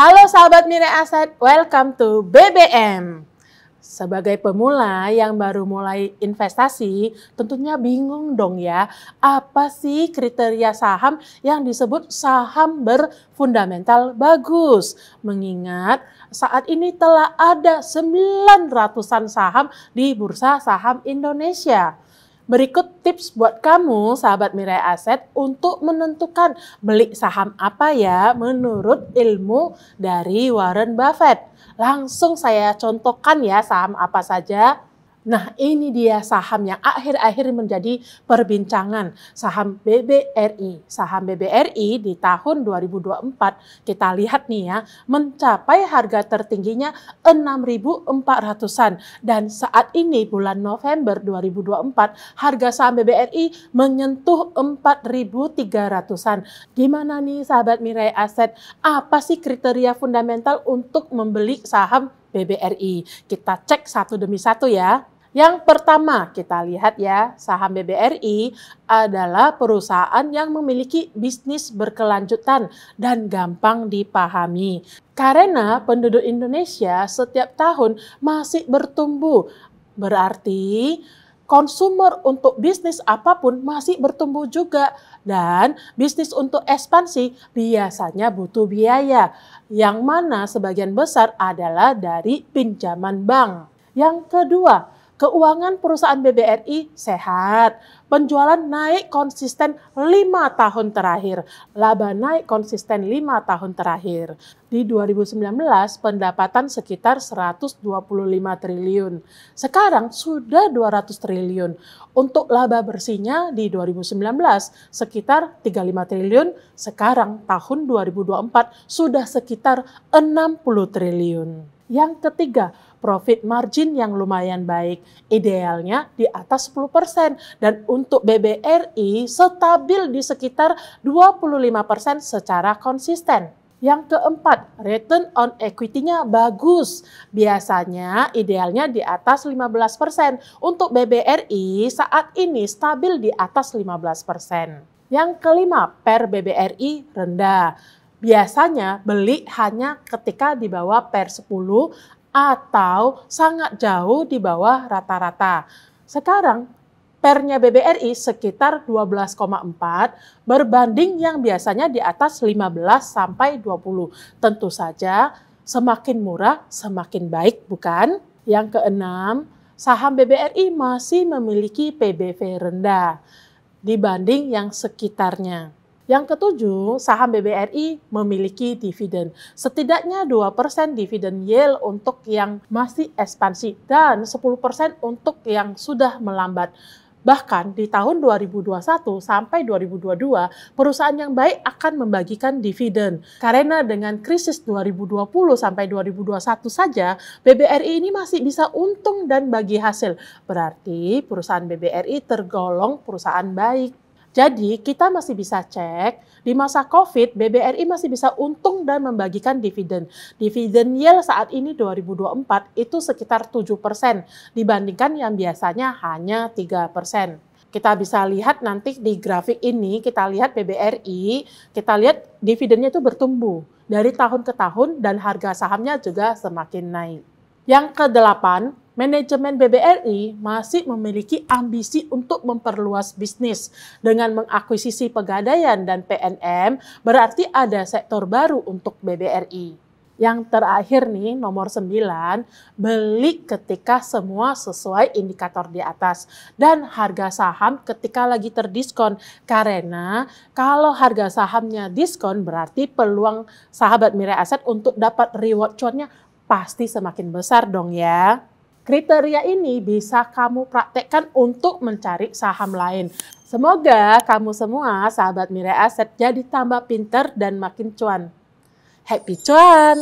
Halo sahabat Mirai Aset, welcome to BBM. Sebagai pemula yang baru mulai investasi, tentunya bingung dong ya, apa sih kriteria saham yang disebut saham berfundamental bagus? Mengingat saat ini telah ada 900-an saham di Bursa Saham Indonesia. Berikut tips buat kamu, sahabat Mirai Aset, untuk menentukan beli saham apa ya menurut ilmu dari Warren Buffett. Langsung saya contohkan ya saham apa saja. Nah, ini dia saham yang akhir-akhir menjadi perbincangan, saham BBRI. Saham BBRI di tahun 2024, kita lihat nih ya, mencapai harga tertingginya 6.400-an. Dan saat ini bulan November 2024, harga saham BBRI menyentuh 4.300-an. Gimana nih sahabat Mirai Aset? Apa sih kriteria fundamental untuk membeli saham BBRI? Kita cek satu demi satu ya. Yang pertama kita lihat ya, saham BBRI adalah perusahaan yang memiliki bisnis berkelanjutan dan gampang dipahami. Karena penduduk Indonesia setiap tahun masih bertumbuh, berarti konsumer untuk bisnis apapun masih bertumbuh juga. Dan bisnis untuk ekspansi biasanya butuh biaya, yang mana sebagian besar adalah dari pinjaman bank. Yang kedua, keuangan perusahaan BBRI sehat, penjualan naik konsisten 5 tahun terakhir, laba naik konsisten 5 tahun terakhir. Di 2019 pendapatan sekitar 125 triliun, sekarang sudah 200 triliun. Untuk laba bersihnya di 2019 sekitar 35 triliun, sekarang tahun 2024 sudah sekitar 60 triliun. Yang ketiga, profit margin yang lumayan baik, idealnya di atas 10%. Dan untuk BBRI stabil di sekitar 25% secara konsisten. Yang keempat, return on equity-nya bagus. Biasanya idealnya di atas 15%. Untuk BBRI saat ini stabil di atas 15%. Yang kelima, PER BBRI rendah. Biasanya beli hanya ketika di bawah PER 10 atau sangat jauh di bawah rata-rata. Sekarang PER-nya BBRI sekitar 12,4 berbanding yang biasanya di atas 15 sampai 20. Tentu saja semakin murah semakin baik, bukan? Yang keenam, saham BBRI masih memiliki PBV rendah dibanding yang sekitarnya. Yang ketujuh, saham BBRI memiliki dividen. Setidaknya 2% dividen yield untuk yang masih ekspansi dan 10% untuk yang sudah melambat. Bahkan di tahun 2021 sampai 2022, perusahaan yang baik akan membagikan dividen. Karena dengan krisis 2020 sampai 2021 saja, BBRI ini masih bisa untung dan bagi hasil. Berarti perusahaan BBRI tergolong perusahaan baik. Jadi kita masih bisa cek, di masa COVID BBRI masih bisa untung dan membagikan dividen. Dividen yield saat ini 2024 itu sekitar 7% dibandingkan yang biasanya hanya 3%. Kita bisa lihat nanti di grafik ini, kita lihat BBRI, kita lihat dividennya itu bertumbuh dari tahun ke tahun dan harga sahamnya juga semakin naik. Yang kedelapan, manajemen BBRI masih memiliki ambisi untuk memperluas bisnis dengan mengakuisisi Pegadaian dan PNM, berarti ada sektor baru untuk BBRI. Yang terakhir nih, nomor 9, beli ketika semua sesuai indikator di atas dan harga saham ketika lagi terdiskon. Karena kalau harga sahamnya diskon berarti peluang sahabat Mirai Aset untuk dapat reward cuannya pasti semakin besar dong ya. Kriteria ini bisa kamu praktekkan untuk mencari saham lain. Semoga kamu semua sahabat Mirai Aset jadi tambah pinter dan makin cuan. Happy cuan!